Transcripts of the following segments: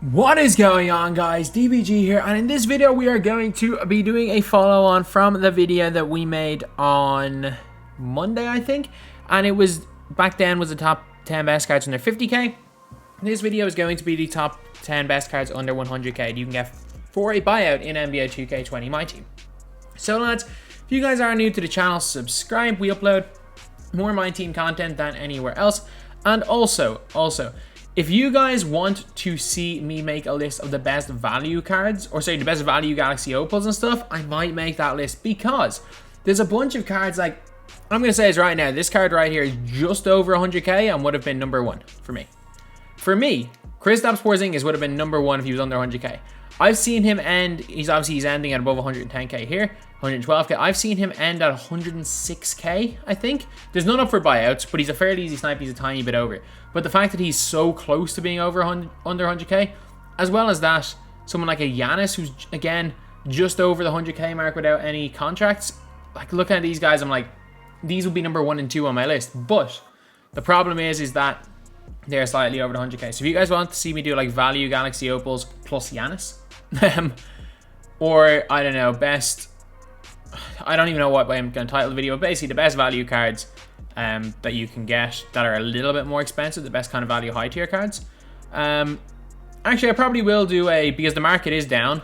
What is going on, guys? DBG here, and in this video we are going to be doing a follow-on from the video that we made on Monday, I think, and it was back then was the top 10 best cards under 50k. This video is going to be the top 10 best cards under 100k you can get for a buyout in NBA 2K20 MYTEAM. So lads, if you guys are new to the channel, subscribe. We upload more MYTEAM content than anywhere else, and also if you guys want to see me make a list of the best value cards, or say the best value Galaxy Opals and stuff, I might make that list because there's a bunch of cards. Like, I'm going to say this right now, this card right here is just over 100k and would have been number one for me. For me, Kristaps Porzingis would have been number one if he was under 100k. I've seen him end, he's ending at above 110k here, 112k. I've seen him end at 106k, I think. There's none up for buyouts, but he's a fairly easy snipe, he's a tiny bit over. But the fact that he's so close to being over under 100k, as well as that, someone like a Giannis who's, again, just over the 100k mark without any contracts. Like, looking at these guys, I'm like, these would be number 1 and 2 on my list. But the problem is that they're slightly over the 100k. So if you guys want to see me do like value Galaxy Opals plus Giannis, or I don't know, best, I don't even know what way I'm going to title the video, but basically the best value cards that you can get that are a little bit more expensive, the best kind of value high tier cards. Actually, I probably will do because the market is down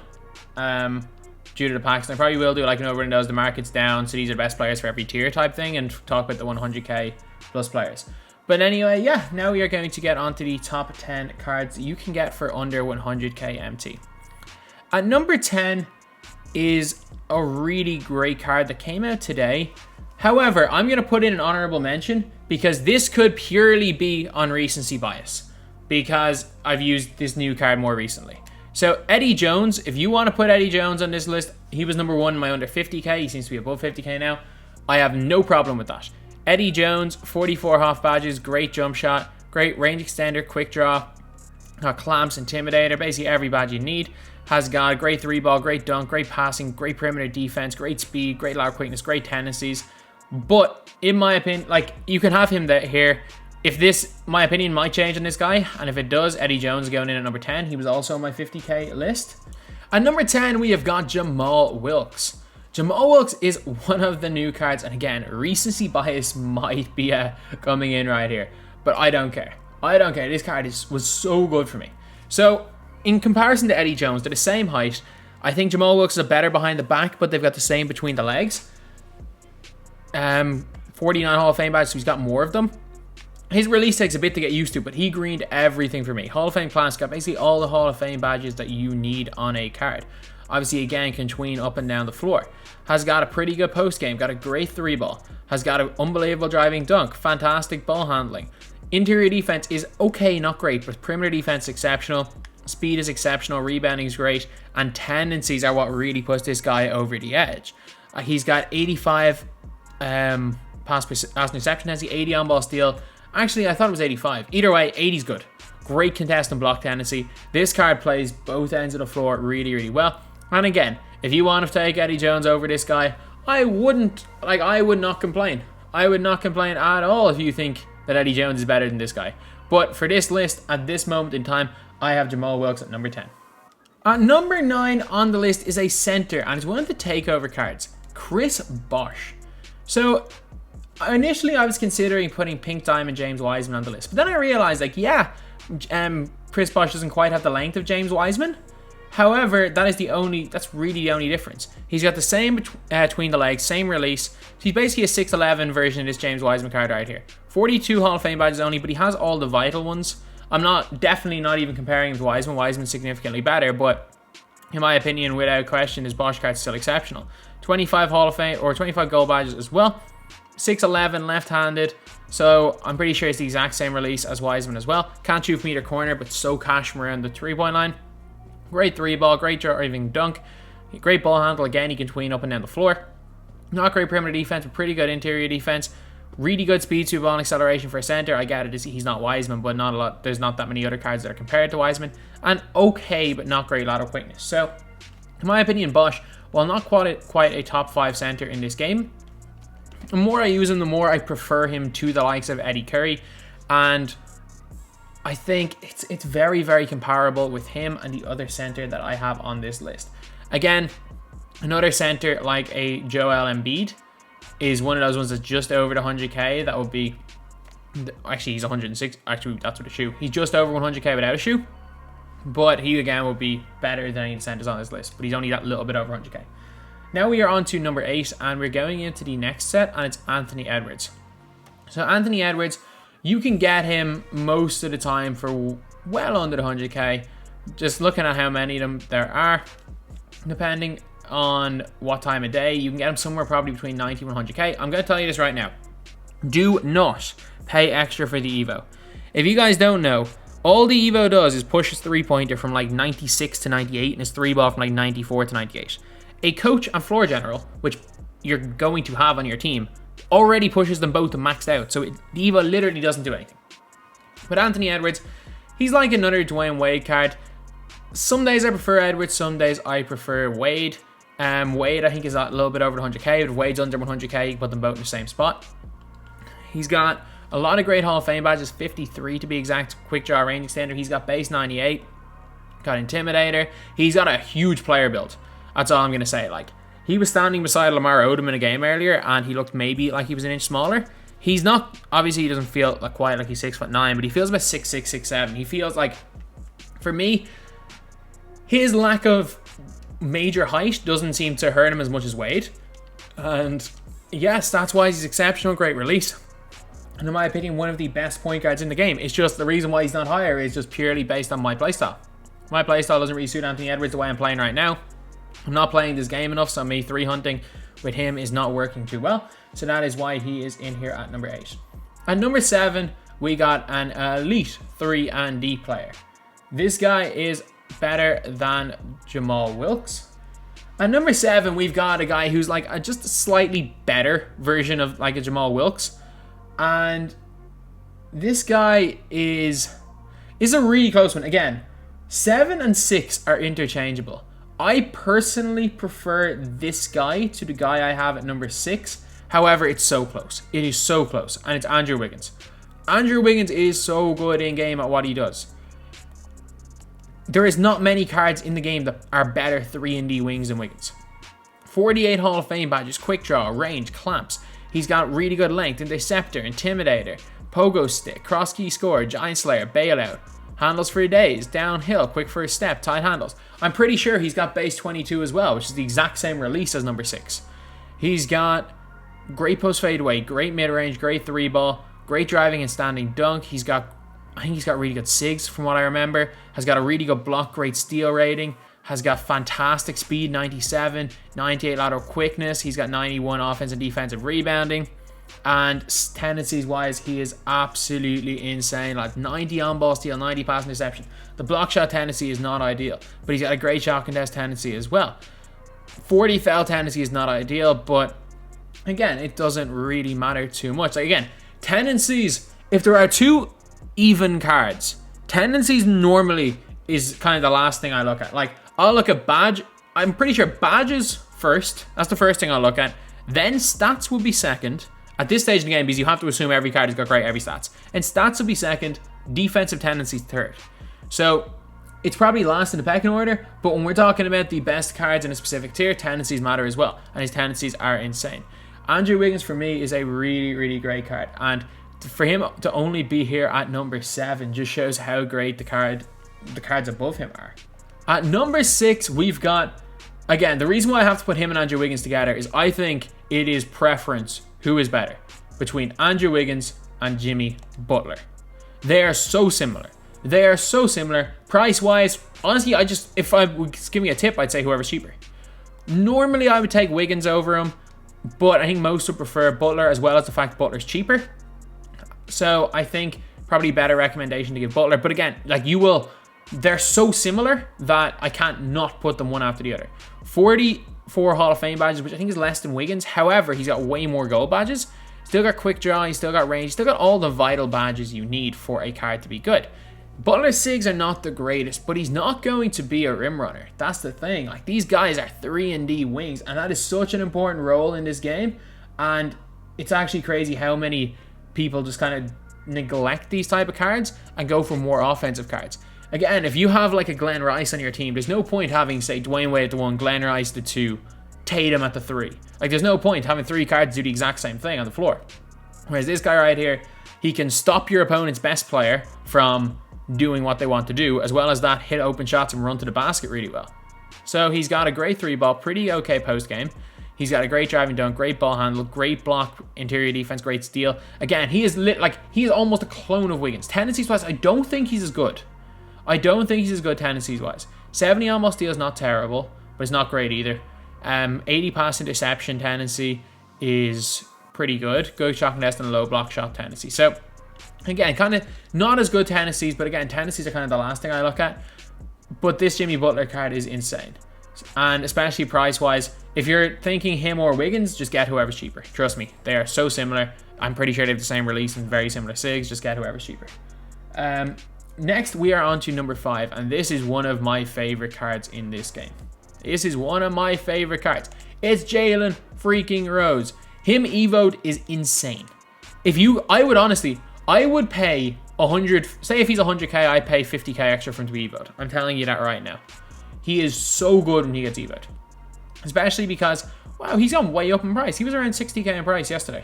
due to the packs, and I probably will do like an over and those, the market's down, so these are the best players for every tier type thing, and talk about the 100k plus players. But anyway, yeah, now we are going to get onto the top 10 cards you can get for under 100k MT. At number 10 is a really great card that came out today. However, I'm going to put in an honorable mention because this could purely be on recency bias because I've used this new card more recently. So Eddie Jones, if you want to put Eddie Jones on this list, he was number 1 in my under 50k. He seems to be above 50k now. I have no problem with that. Eddie Jones, 44 half badges, great jump shot, great range extender, quick draw, clamps, intimidator, basically every badge you need. Has got a great 3-ball, great dunk, great passing, great perimeter defense, great speed, great lateral quickness, great tendencies. But in my opinion, like, you can have him here. If this, my opinion might change on this guy, and if it does, Eddie Jones is going in at number 10. He was also on my 50k list. At number 10, we have got Jamal Wilkes. Jamal Wilkes is one of the new cards, and again, recency bias might be coming in right here, but I don't care. I don't care. This card was so good for me. So, in comparison to Eddie Jones, they're the same height. I think Jamal Wilkes is better behind the back, but they've got the same between the legs. 49 Hall of Fame badges, so he's got more of them. His release takes a bit to get used to, but he greened everything for me. Hall of Fame class, got basically all the Hall of Fame badges that you need on a card. Obviously, again, can tween up and down the floor. Has got a pretty good post game, got a great 3-ball. Has got an unbelievable driving dunk, fantastic ball handling. Interior defense is okay, not great, but perimeter defense exceptional. Speed is exceptional, rebounding is great, and tendencies are what really puts this guy over the edge. He's got 85 pass interception, has he 80 on ball steal. Actually, I thought it was 85. Either way, 80's good. Great contest and block tendency. This card plays both ends of the floor really, really well. And again, if you want to take Eddie Jones over this guy, I would not complain. I would not complain at all if you think that Eddie Jones is better than this guy. But for this list, at this moment in time, I have Jamal Wilkes at number 10. At number 9 on the list is a center, and it's one of the takeover cards, Chris Bosh. So initially I was considering putting Pink Diamond James Wiseman on the list, but then I realized, like, yeah, Chris Bosh doesn't quite have the length of James Wiseman. However, that's really the only difference. He's got the same between the legs, same release. So he's basically a 6'11 version of this James Wiseman card right here. 42 Hall of Fame badges only, but he has all the vital ones. I'm definitely not even comparing him to Wiseman. Wiseman's significantly better, but in my opinion, without question, his Bosh card is still exceptional. 25 Hall of Fame, or 25 gold badges as well. 6'11 left-handed, so I'm pretty sure it's the exact same release as Wiseman as well. Can't shoot from either corner, but so cash from around the 3-point line. Great 3-ball, great driving dunk, great ball handle. Again, he can tween up and down the floor. Not great perimeter defense, but pretty good interior defense. Really good speed, 2-ball, and acceleration for a center. I get it, he's not Wiseman, but not a lot. There's not that many other cards that are compared to Wiseman. And okay, but not great lateral quickness. So, in my opinion, Bosh, while not quite a top 5 center in this game, the more I use him, the more I prefer him to the likes of Eddie Curry. And I think it's very, very comparable with him and the other center that I have on this list. Again, another center like a Joel Embiid is one of those ones that's just over the 100k. That would be, actually he's 106. Actually, that's with a shoe. He's just over 100k without a shoe. But he again would be better than any of the centers on this list. But he's only that little bit over 100k. Now we are on to number 8, and we're going into the next set, and it's Anthony Edwards. So Anthony Edwards, you can get him most of the time for well under the 100k. Just looking at how many of them there are, depending on what time of day, you can get him somewhere probably between 90 and 100k. I'm going to tell you this right now. Do not pay extra for the Evo. If you guys don't know, all the Evo does is push his three-pointer from like 96 to 98 and his three-ball from like 94 to 98. A coach and floor general, which you're going to have on your team, already pushes them both to maxed out. So the Evo literally doesn't do anything. But Anthony Edwards, he's like another Dwayne Wade card. Some days I prefer Edwards, some days I prefer Wade. Wade, I think, is a little bit over 100k. If Wade's under 100k, you can put them both in the same spot. He's got a lot of great Hall of Fame badges, 53 to be exact. Quick draw range extender. He's got base 98. Got Intimidator. He's got a huge player build. That's all I'm going to say. Like, he was standing beside Lamar Odom in a game earlier, and he looked maybe like he was an inch smaller. He's not, obviously he doesn't feel like quite like he's 6'9", but he feels about 6'6", 6'7". He feels like, for me, his lack of major height doesn't seem to hurt him as much as Wade. And yes, that's why he's exceptional, great release. And in my opinion, one of the best point guards in the game. It's just the reason why he's not higher is just purely based on my playstyle. My playstyle doesn't really suit Anthony Edwards the way I'm playing right now. I'm not playing this game enough, so me 3-hunting with him is not working too well. So that is why he is in here at number 8. At number 7, we got an elite 3-and-D player. This guy is better than Jamal Wilkes. At number 7, we've got a guy who's like just a slightly better version of like a Jamal Wilkes. And this guy is a really close one. Again, 7 and 6 are interchangeable. I personally prefer this guy to the guy I have at number 6. However, it's so close. It is so close. And it's Andrew Wiggins. Andrew Wiggins is so good in game at what he does. There is not many cards in the game that are better 3-and-D wings than Wiggins. 48 Hall of Fame badges, quick draw, range, clamps. He's got really good length, interceptor, intimidator, pogo stick, cross key score, giant slayer, bailout, handles for days, downhill, quick first step, tight handles. I'm pretty sure he's got base 22 as well, which is the exact same release as number 6. He's got great post fadeaway, great mid range, great 3-ball, great driving and standing dunk. I think he's got really good SIGs from what I remember. Has got a really good block, great steal rating. Has got fantastic speed, 97, 98 lateral quickness. He's got 91 offensive and defensive rebounding. And tendencies-wise, he is absolutely insane. Like 90 on-ball steal, 90 pass interception. The block shot tendency is not ideal, but he's got a great shot contest tendency as well. 40 foul tendency is not ideal, but again, it doesn't really matter too much. Like again, tendencies, if there are two even cards, tendencies normally is kind of the last thing I look at. Like, I'll look at badge. I'm pretty sure badges first. That's the first thing I'll look at. Then stats will be second. At this stage in the game, because you have to assume every card has got great every stats. And stats will be second. Defensive tendencies third. So it's probably last in the pecking order. But when we're talking about the best cards in a specific tier, tendencies matter as well. And his tendencies are insane. Andrew Wiggins for me is a really, really great card. And for him to only be here at number 7 just shows how great the cards above him are. At number 6, we've got, again, the reason why I have to put him and Andrew Wiggins together is I think it is preference who is better between Andrew Wiggins and Jimmy Butler. They are so similar. They are so similar. Price-wise, honestly, if I was giving a tip, I'd say whoever's cheaper. Normally, I would take Wiggins over him, but I think most would prefer Butler, as well as the fact Butler's cheaper. So I think probably better recommendation to give Butler. But again, like they're so similar that I can't not put them one after the other. 44 Hall of Fame badges, which I think is less than Wiggins. However, he's got way more gold badges. Still got quick draw, he's still got range, still got all the vital badges you need for a card to be good. Butler's SIGs are not the greatest, but he's not going to be a rim runner. That's the thing. Like, these guys are 3-and-D wings, and that is such an important role in this game. And it's actually crazy how many people just kind of neglect these type of cards and go for more offensive cards. Again, if you have like a Glenn Rice on your team, there's no point having, say, Dwayne Wade at the 1, Glenn Rice the 2, Tatum at the 3. Like, there's no point having 3 cards do the exact same thing on the floor. Whereas this guy right here, he can stop your opponent's best player from doing what they want to do, as well as that, hit open shots and run to the basket really well. So he's got a great 3-ball, pretty okay post game. He's got a great driving dunk, great ball handle, great block, interior defense, great steal. Again, he is he is almost a clone of Wiggins. Tendencies wise, I don't think he's as good. Tendencies wise. 70 almost steal is not terrible, but it's not great either. 80 pass interception tendency is pretty good. Good shot contest and a low block shot tendency. So again, kind of not as good tendencies, but again, tendencies are kind of the last thing I look at. But this Jimmy Butler card is insane. And especially price-wise, if you're thinking him or Wiggins, just get whoever's cheaper. Trust me, they are so similar. I'm pretty sure they have the same release and very similar SIGs. Just get whoever's cheaper. Next, we are on to number 5, and this is one of my favorite cards in this game. It's Jalen freaking Rose. Him evoed is insane. I would pay 100, say if he's 100k, I pay 50k extra for him to be evoed. I'm telling you that right now. He is so good when he gets evoed. Especially because, wow, he's gone way up in price. He was around 60k in price yesterday.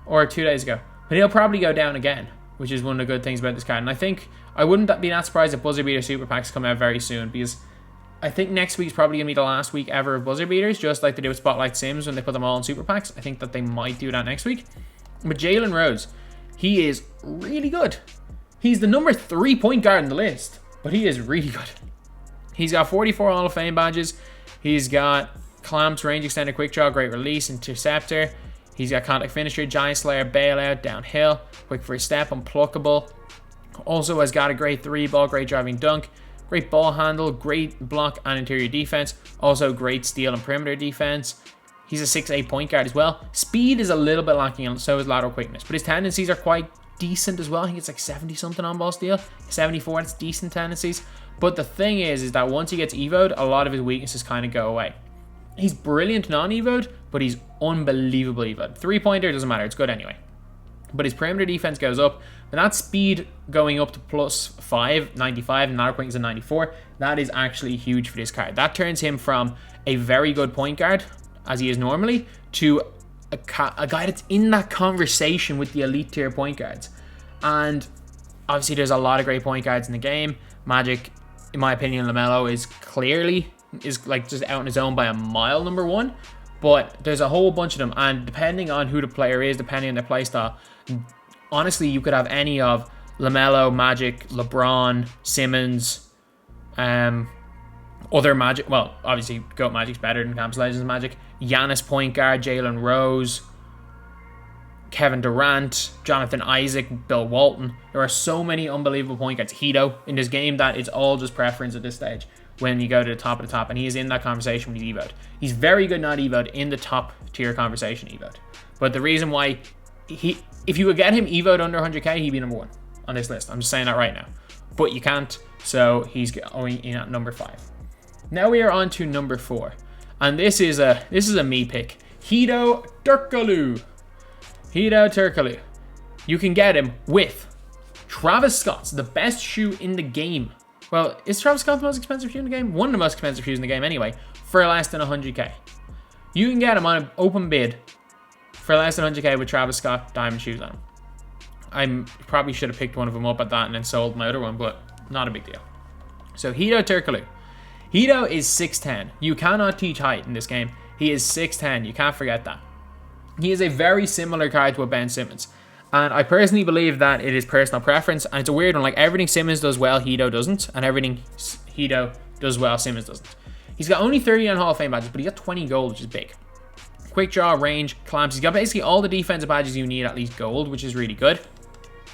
Or 2 days ago. But he'll probably go down again, which is one of the good things about this card. And I think, I wouldn't be that surprised if Buzzer Beater Super Packs come out very soon. Because I think next week's probably going to be the last week ever of Buzzer Beaters. Just like they do with Spotlight Sims when they put them all in Super Packs. I think that they might do that next week. But Jalen Rose, he is really good. He's the number 3 point guard in the list. But he is really good. He's got 44 Hall of Fame badges. He's got clamps, range extender, quick draw, great release, interceptor. He's got contact finisher, giant slayer, bailout, downhill, quick first step, unpluckable. Also has got a great 3-ball, great driving dunk, great ball handle, great block and interior defense. Also great steal and perimeter defense. He's a 6'8" point guard as well. Speed is a little bit lacking, and so is lateral quickness. But his tendencies are quite decent as well. I think it's like 70 something on ball steal. 74, that's decent tendencies. But the thing is that once he gets evoed, a lot of his weaknesses kind of go away. He's brilliant non-evoed, but he's unbelievable evoed. 3-pointer doesn't matter, it's good anyway. But his perimeter defense goes up, and that speed going up to +5, 95, and lateral quickness is 94. That is actually huge for this card. That turns him from a very good point guard, as he is normally, to a guy that's in that conversation with the elite tier point guards. And obviously there's a lot of great point guards in the game. Magic, in my opinion, LaMelo is like just out on his own by a mile, number 1. But there's a whole bunch of them, and depending on who the player is, depending on their playstyle, honestly, you could have any of LaMelo, Magic, LeBron, Simmons, other Magic. Well, obviously, GOAT Magic's better than Campus Legends Magic. Giannis point guard, Jalen Rose, Kevin Durant, Jonathan Isaac, Bill Walton. There are so many unbelievable point guards. Hedo in this game that it's all just preference at this stage when you go to the top of the top, and he is in that conversation when he's evoed. He's very good not evoed in the top tier conversation evoed. But the reason why if you would get him evoed under 100k, he'd be number 1 on this list. I'm just saying that right now. But you can't, so he's going in at number 5. Now we are on to number 4. And this is a me pick. Hedo Turkoglu. You can get him with Travis Scott's the best shoe in the game. Well, is Travis Scott the most expensive shoe in the game? One of the most expensive shoes in the game anyway, for less than 100k. You can get him on an open bid for less than 100k with Travis Scott diamond shoes on him. I probably should have picked one of them up at that and then sold my other one, but not a big deal. So Hedo Turkoglu. Hedo is 6'10". You cannot teach height in this game. He is 6'10". You can't forget that. He is a very similar card to a Ben Simmons. And I personally believe that it is personal preference. And it's a weird one. Like, everything Simmons does well, Hedo doesn't. And everything Hedo does well, Simmons doesn't. He's got only 39 Hall of Fame badges, but he got 20 gold, which is big. Quick draw, range, clamps. He's got basically all the defensive badges you need, at least gold, which is really good.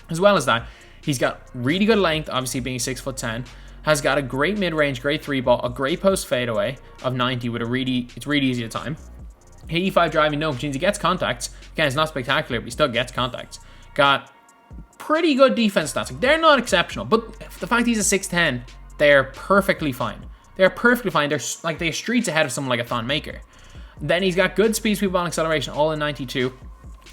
As well as that, he's got really good length, obviously being 6'10". Has got a great mid-range, great 3-ball, a great post fadeaway of 90 with it's really easy to time. 85 driving dunk, which means he gets contacts. Again, it's not spectacular, but he still gets contacts. Got pretty good defense stats. Like, they're not exceptional, but the fact he's a 6'10", they're perfectly fine. They're perfectly fine. They're streets ahead of someone like a Thon Maker. Then he's got good speed, sweep ball, and acceleration, all in 92,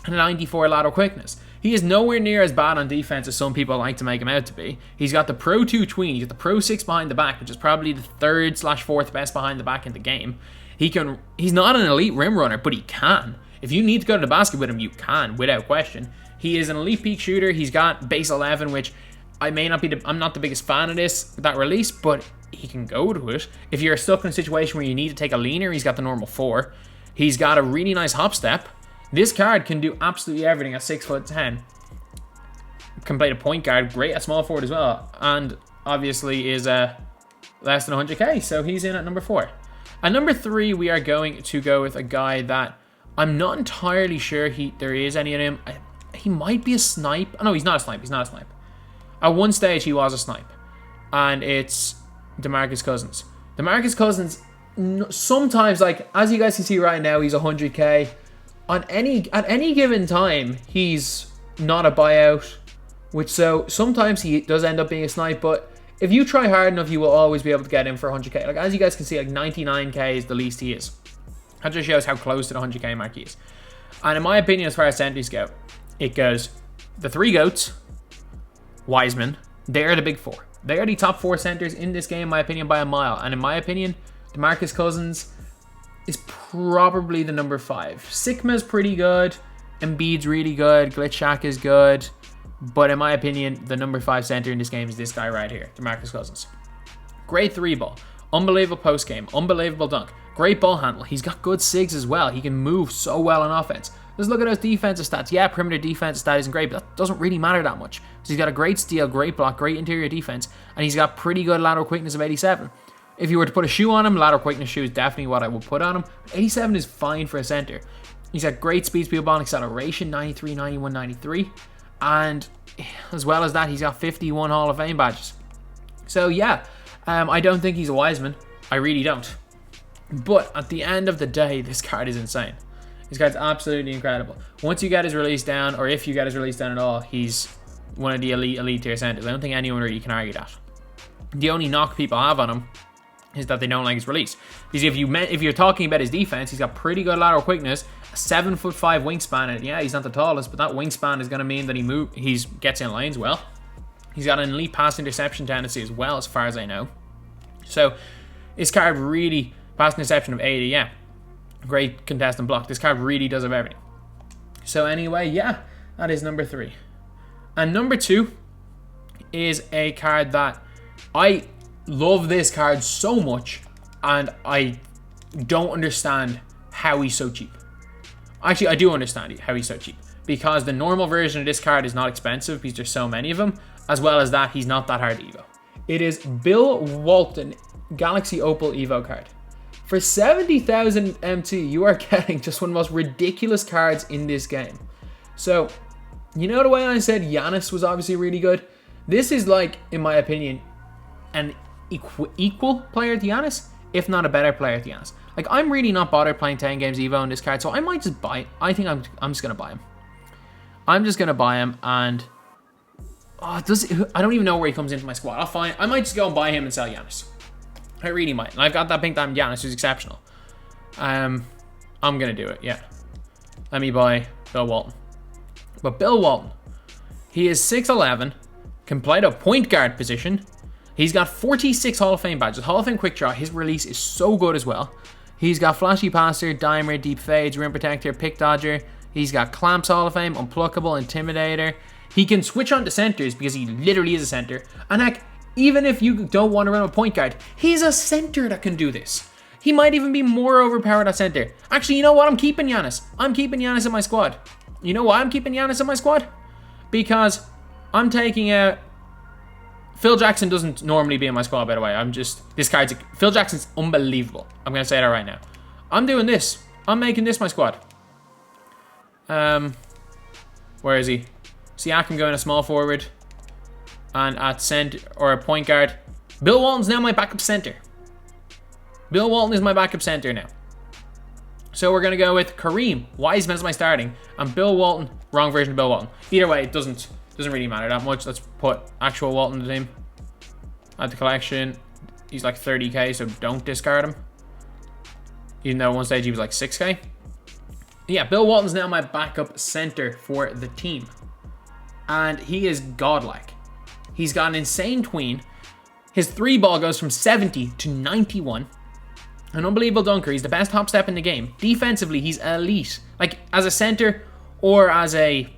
and a 94 lateral quickness. He is nowhere near as bad on defense as some people like to make him out to be. He's got the Pro 2 tween. He's got the Pro 6 behind the back, which is probably the 3rd/4th best behind the back in the game. He's not an elite rim runner, but he can. If you need to go to the basket with him, you can, without question. He is an elite peak shooter. He's got base 11, which I'm not the biggest fan of that release, but he can go to it. If you're stuck in a situation where you need to take a leaner, he's got the normal 4. He's got a really nice hop step. This card can do absolutely everything at 6'10". Can play the point guard, great at small forward as well, and obviously is less than 100k, so he's in at number 4. At number 3, we are going to go with a guy that I'm not entirely sure there is any of him. He might be a snipe. Oh, no, he's not a snipe. He's not a snipe. At one stage, he was a snipe, and it's DeMarcus Cousins. DeMarcus Cousins, sometimes, like as you guys can see right now, he's 100k. At any given time, he's not a buyout, so sometimes he does end up being a snipe, but if you try hard enough, you will always be able to get him for 100k. Like, as you guys can see, like 99k is the least he is. That just shows how close to the 100k mark he is. And in my opinion, as far as centers go, it goes the 3 GOATs, Wiseman, they're the big 4. They are the top 4 centers in this game, in my opinion, by a mile. And in my opinion, DeMarcus Cousins is probably the number 5. Sigma's pretty good. Embiid's really good. Glitchak is good. But in my opinion, the number 5 center in this game is this guy right here, DeMarcus Cousins. Great 3 ball. Unbelievable post game. Unbelievable dunk. Great ball handle. He's got good sigs as well. He can move so well on offense. Let's look at those defensive stats. Yeah, perimeter defensive stat isn't great, but that doesn't really matter that much. So he's got a great steal, great block, great interior defense, and he's got pretty good lateral quickness of 87. If you were to put a shoe on him, lateral quickness shoe is definitely what I would put on him. 87 is fine for a center. He's got great speed ball and acceleration, 93, 91, 93. And as well as that, he's got 51 Hall of Fame badges. So yeah, I don't think he's a Wiseman. I really don't. But at the end of the day, this card is insane. This card's absolutely incredible. Once you get his release down, or if you get his release down at all, he's one of the elite tier centers. I don't think anyone really can argue that. The only knock people have on him is that they don't like his release. Because if you're talking about his defense, he's got pretty good lateral quickness, a 7'5" wingspan, and yeah, he's not the tallest, but that wingspan is going to mean that he gets in lanes well. He's got an elite pass interception tendency as well, as far as I know. So this card really, pass interception of 80, yeah, great contest and block. This card really does have everything. So anyway, yeah, that is number 3. And number 2 is a card that I love this card so much, and I don't understand how he's so cheap. Actually, I do understand how he's so cheap, because the normal version of this card is not expensive because there's so many of them, as well as that he's not that hard to evo. It is Bill Walton Galaxy Opal Evo card. For 70,000 MT, you are getting just one of the most ridiculous cards in this game. So, you know the way I said Giannis was obviously really good? This is like, in my opinion, an equal player to Giannis, if not a better player to Giannis. Like, I'm really not bothered playing 10 games Evo on this card, so I might just buy it. I think I'm just going to buy him. I'm just going to buy him, and I don't even know where he comes into my squad. I might just go and buy him and sell Giannis. I really might. And I've got that pink diamond Giannis, who's exceptional. I'm going to do it, yeah. Let me buy Bill Walton. But Bill Walton, he is 6'11", can play the point guard position. He's got 46 Hall of Fame badges. Hall of Fame quick draw. His release is so good as well. He's got flashy passer, dimer, deep fades, rim protector, pick dodger. He's got clamps Hall of Fame, unpluckable, intimidator. He can switch on to centers because he literally is a center. And heck, even if you don't want to run a point guard, he's a center that can do this. He might even be more overpowered at center. Actually, you know what? I'm keeping Giannis. I'm keeping Giannis in my squad. You know why I'm keeping Giannis in my squad? Because I'm taking out... Phil Jackson doesn't normally be in my squad, by the way. Phil Jackson's unbelievable. I'm going to say that right now. I'm doing this. I'm making this my squad. Where is he? Siakam going a small forward. And at center, or a point guard. Bill Walton's now my backup center. Bill Walton is my backup center now. So we're going to go with Kareem Wiseman as my starting. And Bill Walton, wrong version of Bill Walton. Either way, it doesn't really matter that much. Let's put actual Walton in the team. Add the collection. He's like 30k, so don't discard him. Even though at one stage he was like 6k. Yeah, Bill Walton's now my backup center for the team. and he is godlike. He's got an insane tween. His 3-ball goes from 70 to 91. An unbelievable dunker. He's the best hop step in the game. Defensively, he's elite. Like, as a center or as a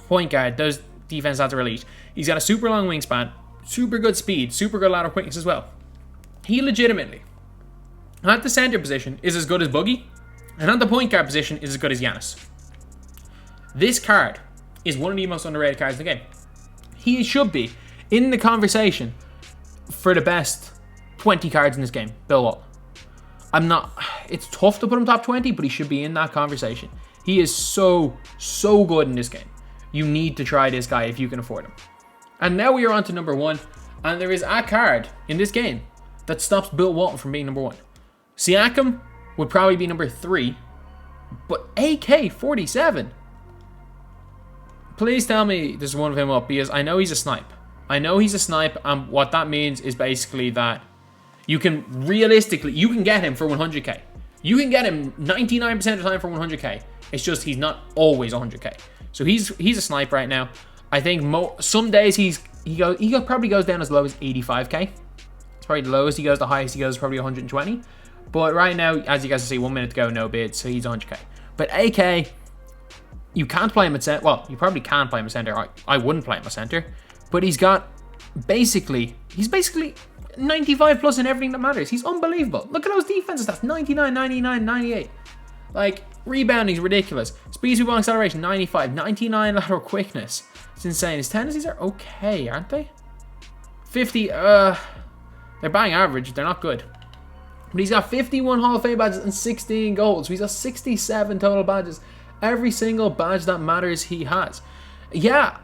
point guard, those defense stats are elite. He's got a super long wingspan, super good speed, super good lateral quickness as well. He legitimately, at the center position, is as good as Boogie, and at the point guard position is as good as Giannis. This card is one of the most underrated cards in the game. He should be in the conversation for the best 20 cards in this game, Bill Walton. It's tough to put him top 20, but he should be in that conversation. He is so good in this game. You need to try this guy if you can afford him. And now we are on to number 1, and there is a card in this game that stops Bill Walton from being number 1. Siakam would probably be number 3, but AK-47. Please tell me there's one of him up, because I know he's a snipe. And what that means is basically that you can get him for 100k. You can get him 99% of the time for 100k. It's just he's not always 100k. So he's a snipe right now. I think some days he probably goes down as low as 85k. It's probably the lowest he goes. The highest he goes is probably 120. But right now, as you guys can see, 1 minute to go, no bid, so he's 100k. But AK, you can't play him at center. Well, you probably can play him at center. I wouldn't play him at center. But he's basically 95 plus in everything that matters. He's unbelievable. Look at those defenses. That's 99, 99, 98. Like, rebounding is ridiculous. Speed, super ball acceleration, 95. 99 lateral quickness. It's insane. His tendencies are okay, aren't they? 50, they're bang average. They're not good. But he's got 51 Hall of Fame badges and 16 golds. So he's got 67 total badges. Every single badge that matters he has. Yeah,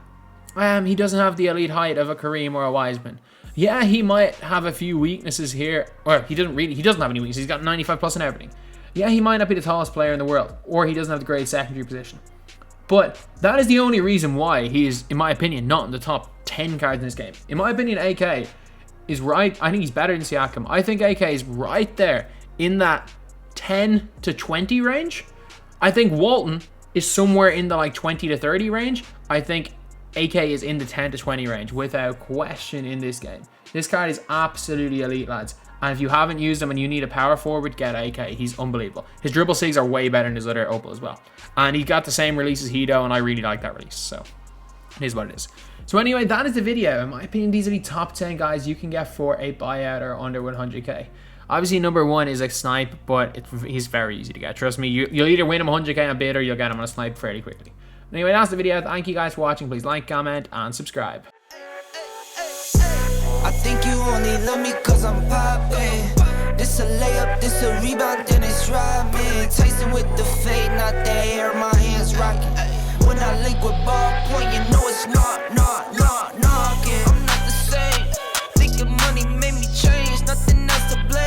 he doesn't have the elite height of a Kareem or a Wiseman. Yeah, he might have a few weaknesses here. Or he doesn't have any weaknesses. He's got 95 plus in everything. Yeah, he might not be the tallest player in the world, or he doesn't have the great secondary position. But that is the only reason why he is, in my opinion, not in the top 10 cards in this game. In my opinion, AK is right. I think he's better than Siakam. I think AK is right there in that 10 to 20 range. I think Walton is somewhere in the 20 to 30 range. I think AK is in the 10 to 20 range without question in this game. This card is absolutely elite, lads. And if you haven't used him and you need a power forward, get AK. He's unbelievable. His dribble sigs are way better than his other opal as well. And he got the same release as Hedo, and I really like that release. So it is what it is. So anyway, that is the video. In my opinion, these are the top 10 guys you can get for a buyout or under 100k. Obviously, number 1 is a snipe, but he's very easy to get. Trust me, you'll either win him 100k on a bid or you'll get him on a snipe fairly quickly. Anyway, that's the video. Thank you guys for watching. Please like, comment, and subscribe. I think you only love me cause I'm poppin'. This a layup, this a rebound, then it's robbing. Tyson with the fade, not the hair, my hands rocking. When I link with ball point, you know it's not.